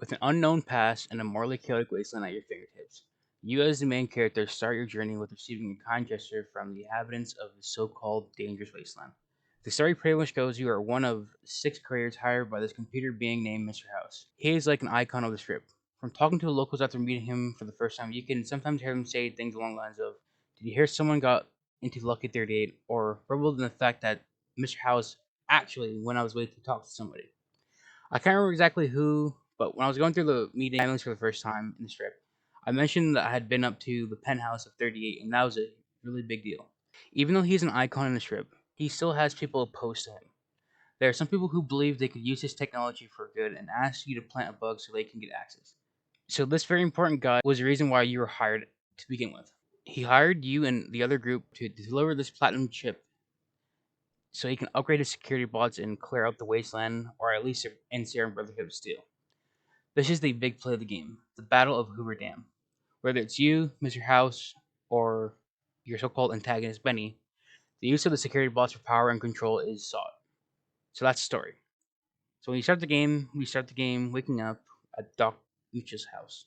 With an unknown past and a morally chaotic wasteland at your fingertips, you as the main character start your journey with receiving a kind gesture from the inhabitants of the so-called dangerous wasteland. The story pretty much goes you are one of 6 couriers hired by this computer being named Mr. House. He is like an icon of the strip. From talking to the locals after meeting him for the first time, you can sometimes hear them say things along the lines of, "Did you hear someone got into Lucky 38?" or reveled in the fact that Mr. House actually went out of his way to talk to somebody. I can't remember exactly who, but when I was going through the meeting islands for the first time in the strip, I mentioned that I had been up to the penthouse of 38, and that was a really big deal. Even though he's an icon in the strip, he still has people opposed to him. There are some people who believe they could use his technology for good and ask you to plant a bug so they can get access. So this very important guy was the reason why you were hired to begin with. He hired you and the other group to deliver this platinum chip so he can upgrade his security bots and clear out the wasteland, or at least end Serum Brotherhood of Steel. This is the big play of the game, the Battle of Hoover Dam. Whether it's you, Mr. House, or your so-called antagonist Benny, the use of the security bots for power and control is sought. So that's the story. So when you start the game, we start the game waking up at Doc Ucha's house.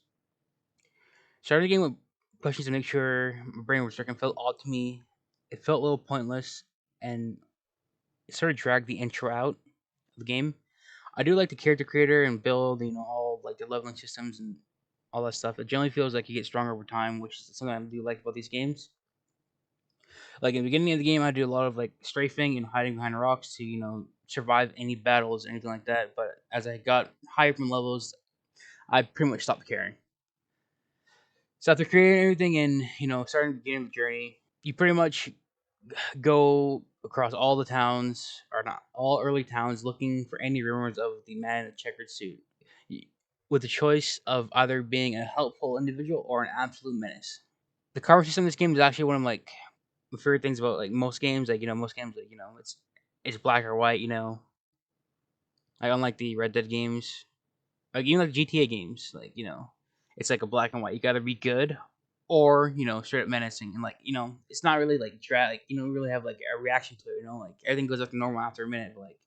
Started the game with questions to make sure my brain was working. Felt odd to me. It felt a little pointless, and it sort of dragged the intro out of the game. I do like the character creator and build, all like the leveling systems and all that stuff. It generally feels like you get stronger over time, which is something I do like about these games. Like in the beginning of the game, I do a lot of like strafing and hiding behind rocks to survive any battles or anything like that. But as I got higher from levels, I pretty much stopped caring. So after creating everything and starting the beginning of the journey, you pretty much go across all the towns, or not all early towns, looking for any rumors of the man in the checkered suit, y- with the choice of either being a helpful individual or an absolute menace. The cover system in this game is actually one of my favorite things about like most games. Like most games, like it's black or white. Like unlike the Red Dead games, like even like GTA games, like it's like a black and white. You gotta be good, or straight up menacing, and like it's not really like like you don't really have like a reaction to it. Like everything goes up to normal after a minute. But like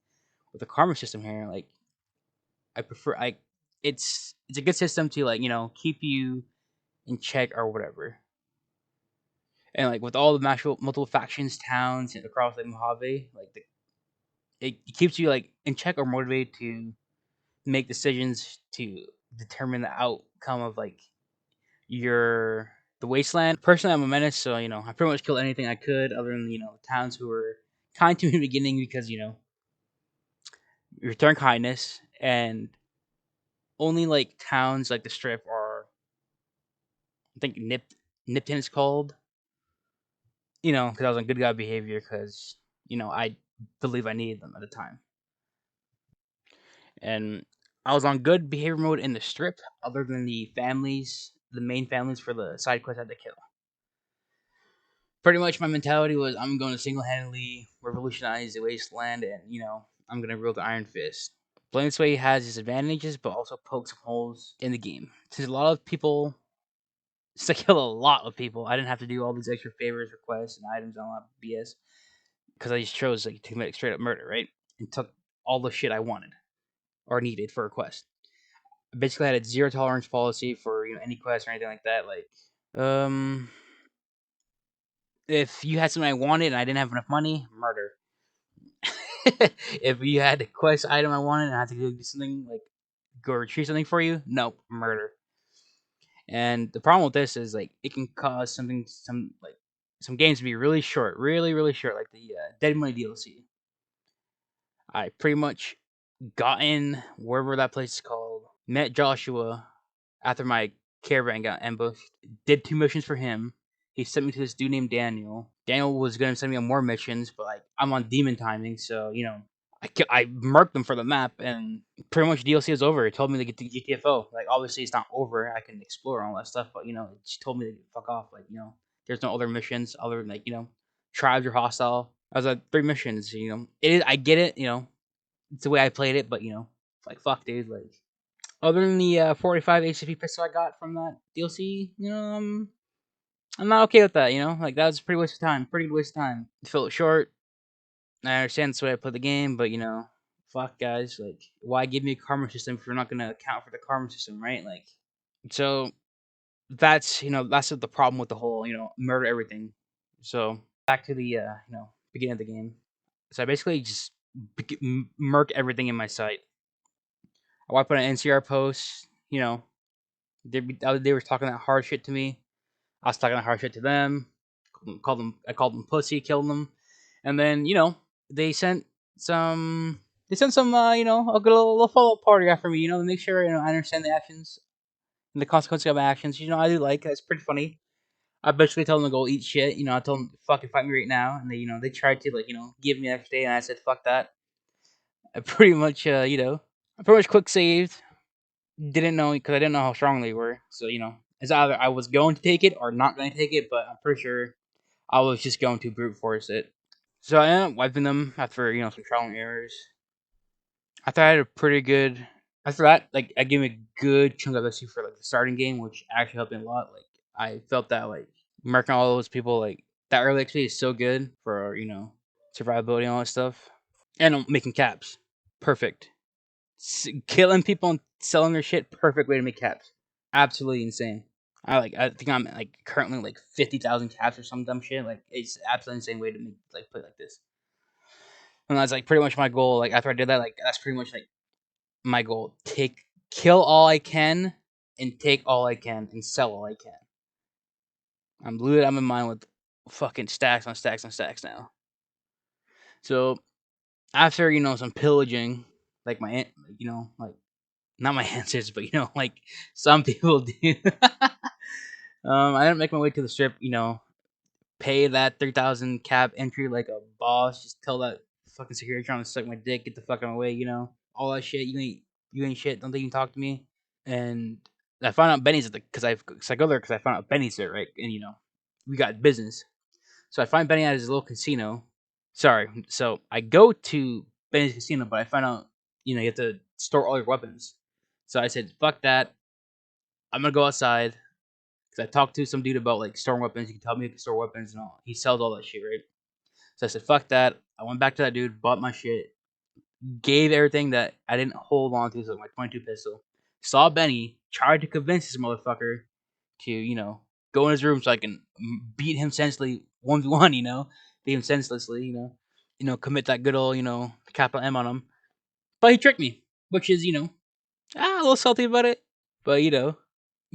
with the karma system here, like I prefer like it's a good system to like keep you in check or whatever. And like with all the multiple factions, towns, and across like Mojave, like it keeps you like in check or motivated to make decisions to determine the outcome of like your the wasteland. Personally, I'm a menace, so I pretty much killed anything I could, other than towns who were kind to me in the beginning because return kindness, and only like towns like the strip are I think Nipton is called. Because I was on good guy behavior because I believe I needed them at the time, and I was on good behavior mode in the strip, other than the main families for the side quests I had to kill. Pretty much my mentality was I'm going to single-handedly revolutionize the wasteland, and I'm going to wield the iron fist. Playing this way has its advantages, but also pokes some holes in the game. Since a lot of people, to kill a lot of people, I didn't have to do all these extra favors, requests, and items and all that BS because I just chose like to commit straight up murder, right? And took all the shit I wanted or needed for a quest. I basically had a zero tolerance policy for any quest or anything like that. Like, um, if you had something I wanted and I didn't have enough money, murder. If you had a quest item I wanted and I had to go do something like go retrieve something for you, nope, murder. And the problem with this is like it can cause some games to be really short, really really short, like the Dead Money DLC. I pretty much got in wherever that place is called, met Joshua after my caravan got ambushed, did 2 missions for him. He sent me to this dude named Daniel. Daniel was gonna send me on more missions, but like I'm on demon timing, so I marked them for the map, and pretty much DLC is over. It told me to get to GTFO. Like obviously it's not over. I can explore all that stuff, but it just told me to fuck off. Like there's no other missions other than like tribes are hostile. I was at 3 missions. It is. I get it. It's the way I played it, but like fuck, dude. Like other than the 45 HCP pistol I got from that DLC, I'm not okay with that. Like that was a pretty waste of time. Pretty good waste of time. It felt short. I understand that's the way I play the game, but fuck guys, like why give me a karma system if you're not gonna account for the karma system, right? Like so that's that's the problem with the whole murder everything. So back to the beginning of the game. So I basically just murk everything in my sight. I wipe out an NCR post. They were talking that hard shit to me. I was talking that hard shit to them. I called them pussy, killed them, and then they sent some. They sent some, a good little follow up party after me, to make sure I understand the actions and the consequences of my actions. I do like it's pretty funny. I basically told them to go eat shit. I told them to fucking fight me right now, and they tried to give me an extra day, and I said fuck that. I pretty much I pretty much quick saved. Didn't know because I didn't know how strong they were. So it's either I was going to take it or not going to take it, but I'm pretty sure I was just going to brute force it. So I ended up wiping them after some trial and errors. I thought I had a pretty good. After that, like I gave me a good chunk of XP for like the starting game, which actually helped me a lot. Like I felt that like marking all those people like that early XP is so good for survivability and all that stuff, and making caps, perfect. Killing people and selling their shit, perfect way to make caps. Absolutely insane. I think I'm like currently like 50,000 caps or some dumb shit. Like it's absolutely insane way to make like play like this. And that's like pretty much my goal. Like after I did that, like that's pretty much like my goal. Kill all I can and take all I can and sell all I can. I'm looted. I'm in mine with fucking stacks on stacks on stacks now. So after some pillaging, like like not my ancestors, but like some people do. I didn't make my way to the strip. Pay that 3,000 cap entry like a boss. Just tell that fucking security trying to suck my dick, get the fuck out of my way. All that shit. You ain't shit. Don't think you can talk to me. And I found out Benny's at the cause I go there because I found out Benny's there, right? And we got business. So I find Benny at his little casino. Sorry. So I go to Benny's casino, but I find out you have to store all your weapons. So I said, fuck that. I'm gonna go outside because I talked to some dude about like storing weapons. He can tell me to store weapons and all. He sells all that shit, right? So I said, fuck that. I went back to that dude, bought my shit, gave everything that I didn't hold on to, so my 22 pistol. Saw Benny, tried to convince this motherfucker to, go in his room so I can beat him senselessly 1v1, beat him senselessly, commit that good old, capital M on him. But he tricked me, which is, a little salty about it. But,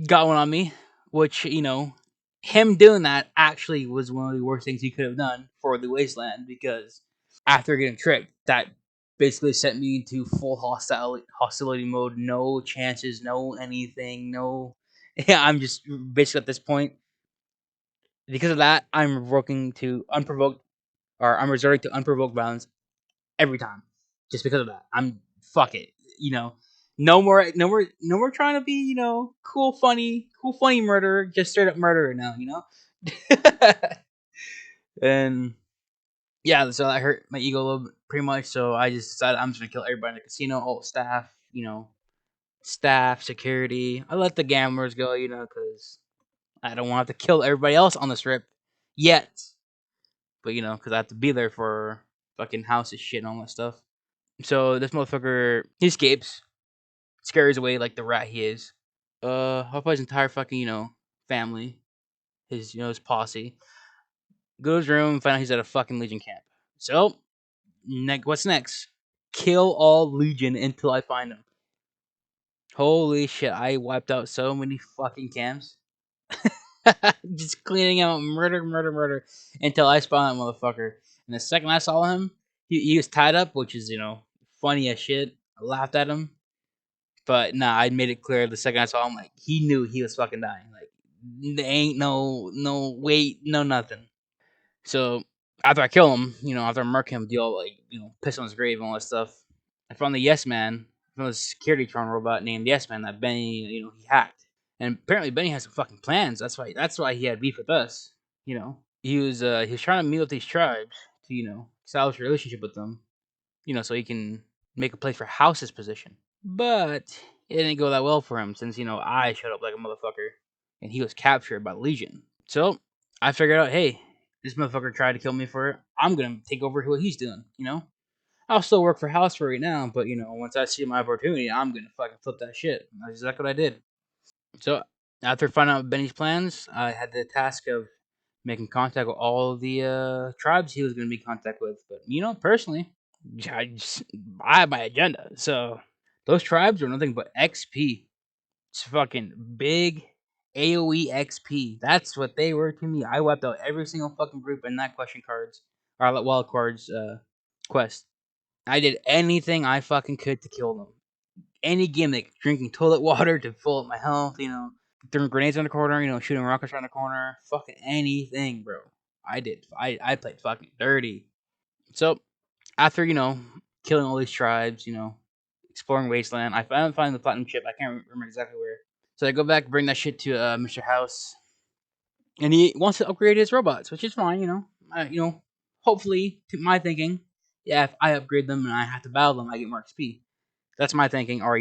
got one on me, which, him doing that actually was one of the worst things he could have done for the wasteland because after getting tricked, that basically sent me into full hostility mode. No chances, no anything, no. Yeah, I'm just basically at this point because of that. I'm resorting to unprovoked violence every time, just because of that. I'm fuck it, no more trying to be cool funny murder, just straight up murderer now. And yeah, so that hurt my ego a little bit, pretty much. So I just decided I'm just gonna kill everybody in the casino, all staff, staff, security. I let the gamblers go, because I don't want to have to kill everybody else on the strip yet. But because I have to be there for fucking houses, shit, and all that stuff. So this motherfucker, he escapes, scares away like the rat he is. Up his entire fucking family, his posse. Go to his room, find out he's at a fucking Legion camp. So what's next? Kill all Legion until I find them. Holy shit! I wiped out so many fucking camps. Just cleaning out murder, murder, murder until I spawned that motherfucker. And the second I saw him, he was tied up, which is funny as shit. I laughed at him, but nah, I made it clear the second I saw him, like he knew he was fucking dying. Like there ain't no wait, no nothing. So after I kill him, after I murk him, deal like piss on his grave and all that stuff. I found the Yes Man, I found a security Tron robot named Yes Man that Benny, he hacked. And apparently Benny has some fucking plans. That's why he had beef with us. He was trying to meet with these tribes to establish a relationship with them. So he can make a play for House's position. But it didn't go that well for him since I showed up like a motherfucker and he was captured by Legion. So I figured out, hey, this motherfucker tried to kill me for it. I'm gonna take over what he's doing. I'll still work for House for right now, but once I see my opportunity, I'm gonna fucking flip that shit. And that's exactly what I did. So after finding out Benny's plans, I had the task of making contact with all of the tribes he was gonna be in contact with. But personally, I had my agenda. So those tribes were nothing but XP. It's fucking big AOE XP. That's what they were to me. I wiped out every single fucking group in that question cards or wild cards quest. I did anything I fucking could to kill them. Any gimmick, drinking toilet water to fill up my health, throwing grenades on the corner, shooting rockets around the corner, fucking anything, bro. I did. I played fucking dirty. So after killing all these tribes, exploring wasteland, I finally find the platinum chip. I can't remember exactly where. So I go back, bring that shit to Mr. House, and he wants to upgrade his robots, which is fine. Hopefully, to my thinking, yeah, if I upgrade them and I have to battle them, I get more XP. That's my thinking, or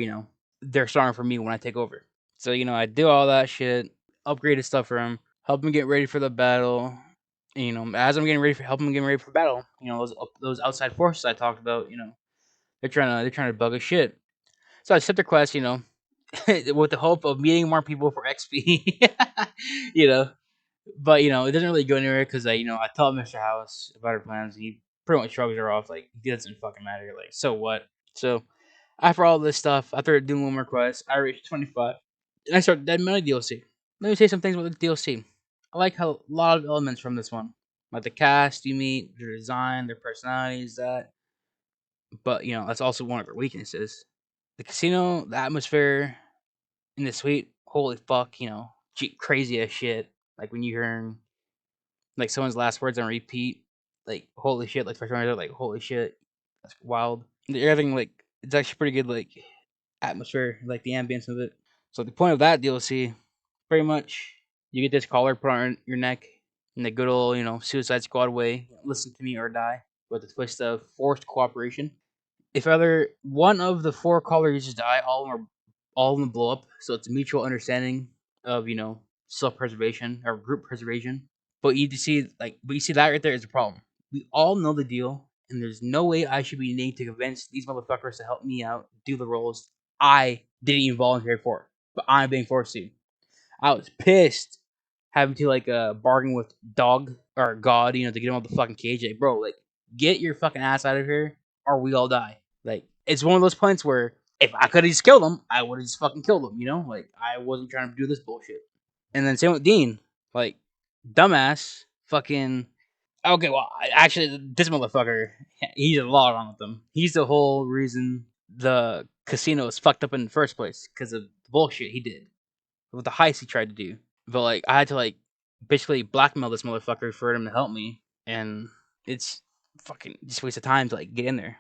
they're starting for me when I take over. So I do all that shit, upgraded stuff for him, help him get ready for the battle. And, as I'm getting ready for help him getting ready for battle, those outside forces I talked about, they're trying to bug us shit. So I accept the quest, with the hope of meeting more people for XP. you know, but it doesn't really go anywhere because I tell Mr. House about our plans, and he pretty much shrugs her off like it doesn't fucking matter. Like so what? So after all this stuff, after doing one more quest, I reached 25, and I started Dead Money DLC. Let me say some things about the DLC. I like how a lot of elements from this one, like the cast you meet, their design, their personalities, but that's also one of their weaknesses. The casino, the atmosphere in the suite, holy fuck, crazy as shit. Like when you hear like someone's last words on repeat, like holy shit, like first time like holy shit, that's wild. Everything like it's actually pretty good, like atmosphere, like the ambience of it. So the point of that DLC, pretty much, you get this collar put on your neck in the good old, Suicide Squad way. Listen to me or die, with a twist of forced cooperation. If either one of the four collars die, all of them blow up. So it's a mutual understanding of self preservation or group preservation. But you see that right there is a problem. We all know the deal, and there's no way I should be needing to convince these motherfuckers to help me out, do the roles I didn't even volunteer for, but I'm being forced to. I was pissed having to like bargain with dog or God, to get him out the fucking cage. Like, bro, like get your fucking ass out of here, or we all die. Like, it's one of those points where if I could have just killed him, I would have just fucking killed him. Like I wasn't trying to do this bullshit. And then same with Dean, like dumbass, fucking. Okay, well, actually, this motherfucker, he's a lot wrong with them. He's the whole reason the casino is fucked up in the first place because of the bullshit he did with the heist he tried to do. But like, I had to like basically blackmail this motherfucker for him to help me, and it's fucking just a waste of time to like get in there.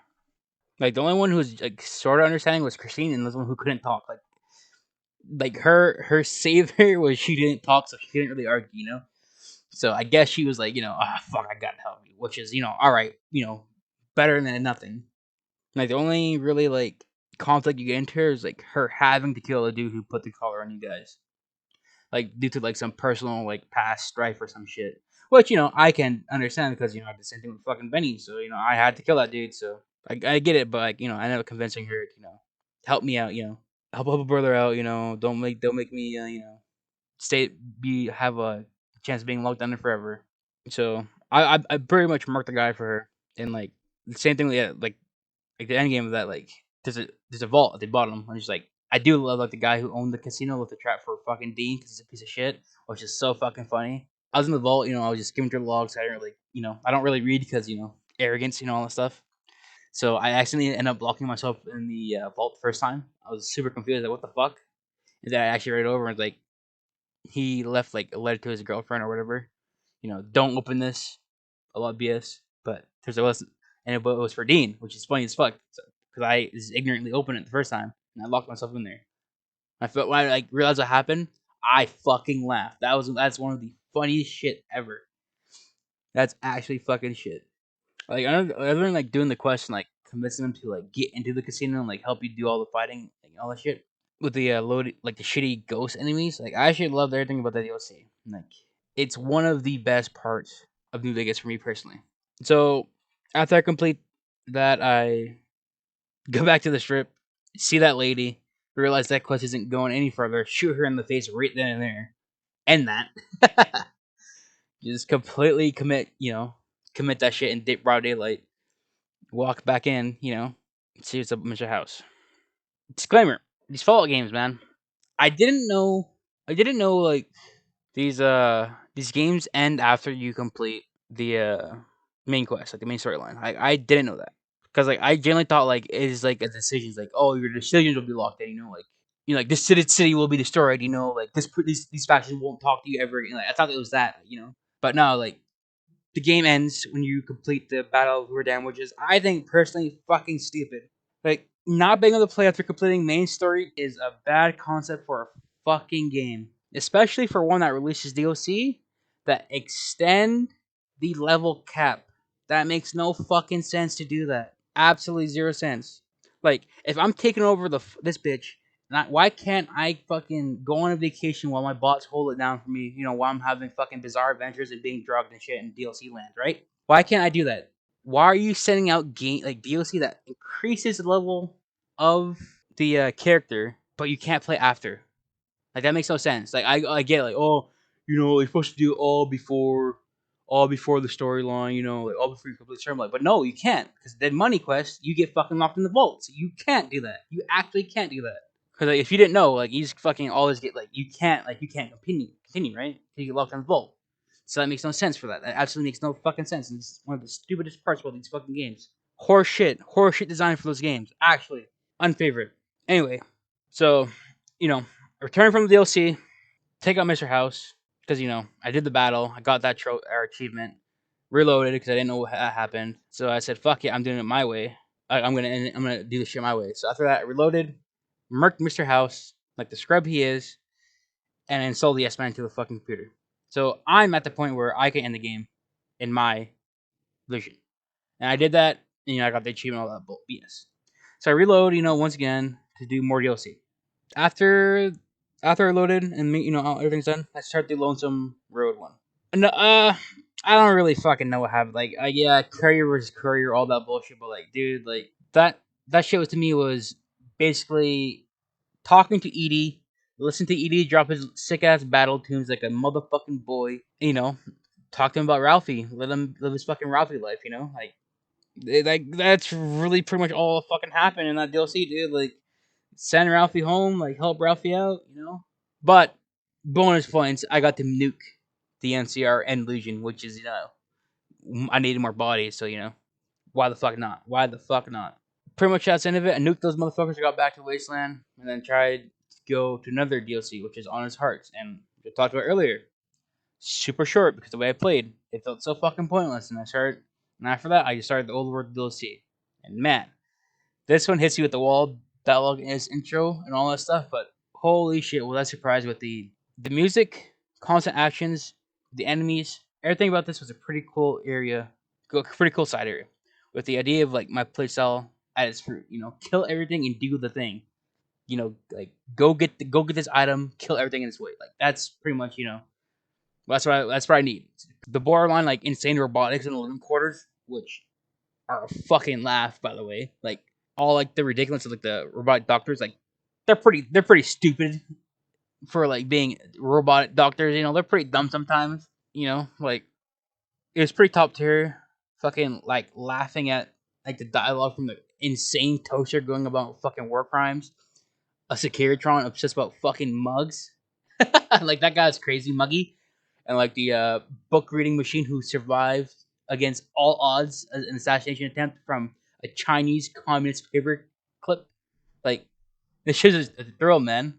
Like the only one who was like sort of understanding was Christine, and the one who couldn't talk. Like her savior was she didn't talk, so she didn't really argue. So I guess she was like, fuck, I gotta help you, which is, all right, better than nothing. Like the only really like conflict you get into her is like her having to kill a dude who put the collar on you guys, like due to like some personal like past strife or some shit. Which I can understand because I did the same thing with fucking Benny, so I had to kill that dude. So I get it, but like I ended up convincing her, help me out, help a brother out, don't make me, stay be have a chance of being locked under forever. So I pretty much marked the guy for her, and like the same thing, yeah, like the end game of that, like there's a vault at the bottom. I'm just like I do love like the guy who owned the casino with the trap for fucking Dean because he's a piece of shit, which is so fucking funny. I was in the vault, I was just skimming through the logs. I didn't really, I don't really read because arrogance, all that stuff. So I accidentally ended up blocking myself in the vault the first time. I was super confused, like what the fuck. And then I actually read it over and like he left like a letter to his girlfriend or whatever. Don't open this. A lot of BS. But there's a lesson, and it was for Dean, which is funny as fuck. Because I just ignorantly opened it the first time, and I locked myself in there. I felt when I like realized what happened, I fucking laughed. That's one of the funniest shit ever. That's actually fucking shit. Like other than like doing the quest and like convincing them to like get into the casino and like help you do all the fighting and all that shit with the load like the shitty ghost enemies. Like I actually loved everything about that DLC. Like it's one of the best parts of New Vegas for me personally. So after I complete that I go back to the strip, see that lady, realize that quest isn't going any further, shoot her in the face right then and there, end that. Just completely commit that shit in broad daylight. Walk back in, see what's up with Mr. House. Disclaimer: these Fallout games, man. I didn't know. I didn't know like these games end after you complete the main quest, like the main storyline. I didn't know that because like I generally thought like it is like a decision, like oh your decisions will be locked in, like like this city will be destroyed, like these factions won't talk to you ever again. Like I thought it was that, but no, like the game ends when you complete the Battle of Rodan, which is I think personally fucking stupid. Like not being able to play after completing main story is a bad concept for a fucking game, especially for one that releases DLC that extend the level cap. That makes no fucking sense to do that. Absolutely zero sense. Like if I'm taking over this bitch, why can't I fucking go on a vacation while my bots hold it down for me? While I'm having fucking bizarre adventures and being drugged and shit in DLC land, right? Why can't I do that? Why are you sending out game like DLC that increases the level of the character, but you can't play after? Like that makes no sense. Like I get like oh you're supposed to do it all before the storyline, like all before you complete the term. Like, but no, you can't because then money quest you get fucking locked in the vault. So you can't do that. You actually can't do that. Because like, if you didn't know, like you just fucking always get you can't continue right? You get locked in the vault. So that makes no sense for that. That absolutely makes no fucking sense. And it's one of the stupidest parts about these fucking games. Horse shit design for those games. Actually, unfavorite. Anyway, so you know, return from the DLC, take out Mr. House because I did the battle, I got that or achievement, reloaded because I didn't know what happened. So I said, "Fuck it, I'm doing it my way. I'm gonna do the shit my way." So after that, I reloaded, murked Mr. House like the scrub he is, and installed the S-Man into the fucking computer. So I'm at the point where I can end the game in my vision, and I did that. And, I got the achievement, all that BS. So I reload, once again to do more DLC. After after I loaded and everything's done, I start the Lonesome Road one. No, I don't really fucking know what happened. Like, yeah, courier versus courier, all that bullshit. But like, dude, like that shit was to me was basically talking to Edie, listen to Edie drop his sick ass battle tunes like a motherfucking boy. Talk to him about Ralphie, let him live his fucking Ralphie life. Like that's really pretty much all that fucking happened in that DLC, dude. Like, send Ralphie home, like help Ralphie out. But bonus points, I got to nuke the NCR and Legion, which is I needed more bodies, so why the fuck not? Why the fuck not? Pretty much that's the end of it. I nuked those motherfuckers. I got back to Wasteland and then tried to go to another DLC, which is Honest Hearts, and we talked about earlier. Super short because the way I played, it felt so fucking pointless, and after that, I just started the Old World DLC, and man, this one hits you with the wall dialogue in its intro and all that stuff, but holy shit, was I surprised with the music, constant actions, the enemies, everything about this was a pretty cool area, pretty cool side area, with the idea of like my playstyle at its fruit. Kill everything and do the thing. Like go get this item, kill everything in its way. Like that's pretty much that's what I need. The borderline like insane robotics in the living quarters, which are a fucking laugh, by the way. Like all like the ridiculous of like the robotic doctors, like they're pretty stupid for like being robotic doctors. They're pretty dumb sometimes. Like it was pretty top tier. Fucking like laughing at like the dialogue from the insane toaster going about fucking war crimes. A Securitron obsessed about fucking mugs. Like that guy's crazy muggy, and like the book reading machine who survived against all odds an assassination attempt from a Chinese communist paper clip. Like this shit is a thrill, man.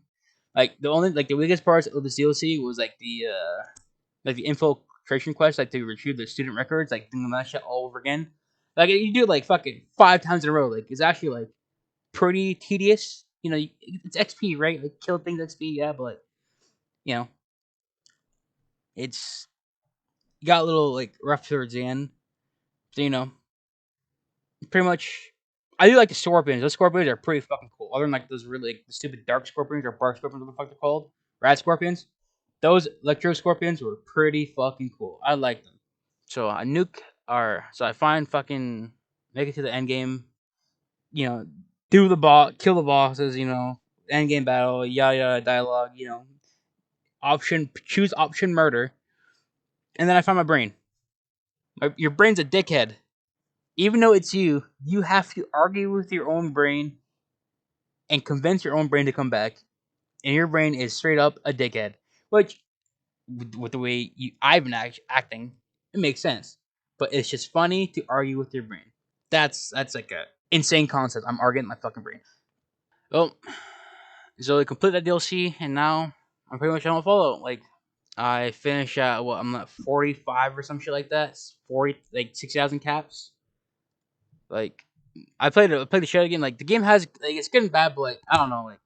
Like the biggest parts of the DLC was like the infiltration quest, like to retrieve the student records, like doing that shit all over again. Like you do it like fucking 5 times in a row. Like it's actually like pretty tedious. It's XP, right? Like kill things XP, yeah, but you know, it's got a little like rough towards the end. So pretty much. I do like the scorpions. Those scorpions are pretty fucking cool. Other than like those really like, the stupid dark scorpions or bark scorpions, what the fuck they're called, rat scorpions. Those electro scorpions were pretty fucking cool. I like them. So I find fucking make it to the end game, do the boss, kill the bosses, end game battle, yada yada dialogue, choose option murder, and then I find my brain. Your brain's a dickhead. Even though it's you, you have to argue with your own brain and convince your own brain to come back, and your brain is straight up a dickhead. Which, with the way I've been acting, it makes sense. But it's just funny to argue with your brain. That's like a insane concept. I'm arguing with my fucking brain. Well, so I complete that DLC, and now I'm pretty much on follow. Like, I finished at I'm at 45 or some shit like that. 40, like 6,000 caps. Like, I played the shit again. Like, the game has it's getting bad, but like I don't know. Like,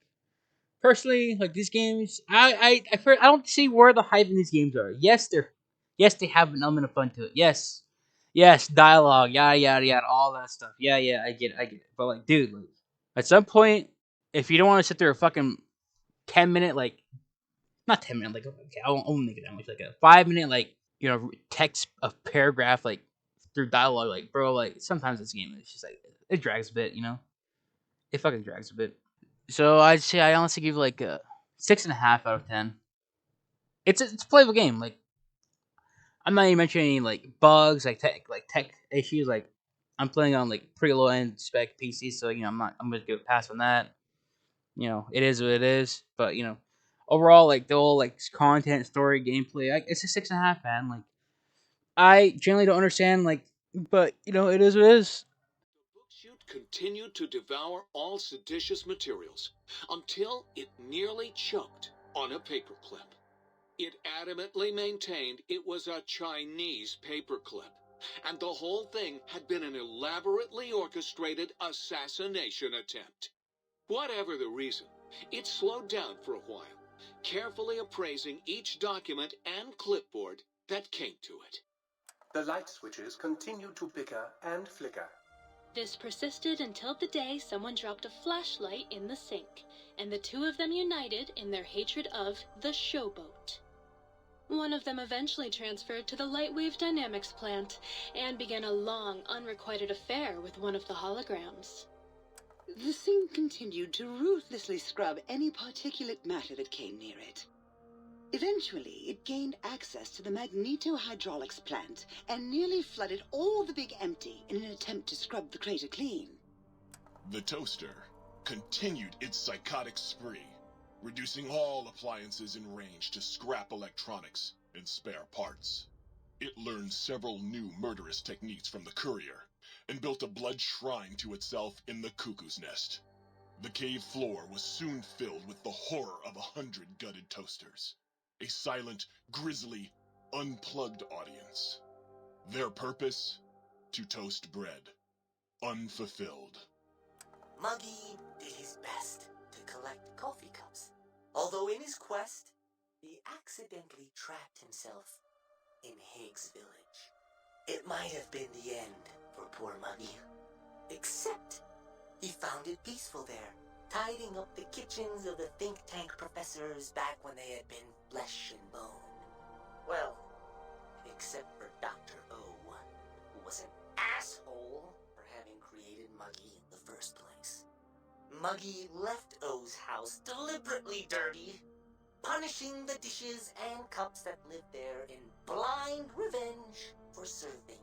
personally, like these games, I don't see where the hype in these games are. Yes, they have an element of fun to it. Yes, dialogue, yada yada yada, all that stuff. Yeah, I get it. But like, dude, like, at some point, if you don't want to sit there a fucking 10 minute, like not 10 minute, like okay, I won't make it that much, like a 5 minute, like text a paragraph, like through dialogue, like bro, like sometimes this game is just like it drags a bit, it fucking drags a bit. So I'd say I honestly give like a 6.5 out of 10. It's a playable game. Like I'm not even mentioning like bugs, like tech issues. Like I'm playing on like pretty low end spec PC, so I'm gonna give a pass on that. It is what it is. But overall, like the whole like content, story, gameplay, it's a 6.5, man. Like I generally don't understand, like, but it is what it is. The book chute continued to devour all seditious materials until it nearly choked on a paperclip. It adamantly maintained it was a Chinese paperclip, and the whole thing had been an elaborately orchestrated assassination attempt. Whatever the reason, it slowed down for a while, carefully appraising each document and clipboard that came to it. The light switches continued to bicker and flicker. This persisted until the day someone dropped a flashlight in the sink, and the two of them united in their hatred of the showboat. One of them eventually transferred to the Lightwave Dynamics plant and began a long, unrequited affair with one of the holograms. The sink continued to ruthlessly scrub any particulate matter that came near it. Eventually, it gained access to the magnetohydraulics plant and nearly flooded all the big empty in an attempt to scrub the crater clean. The toaster continued its psychotic spree, reducing all appliances in range to scrap electronics and spare parts. It learned several new murderous techniques from the courier, and built a blood shrine to itself in the cuckoo's nest. The cave floor was soon filled with the horror of 100 gutted toasters. A silent, grisly, unplugged audience. Their purpose? To toast bread. Unfulfilled. Muggy did his best to collect coffee cups, although in his quest, he accidentally trapped himself in Higgs Village. It might have been the end for poor Muggy, except he found it peaceful there, tidying up the kitchens of the think tank professors back when they had been flesh and bone. Well, except for Dr. O, who was an asshole for having created Muggy in the first place. Muggy left O's house deliberately dirty, punishing the dishes and cups that lived there in blind revenge for serving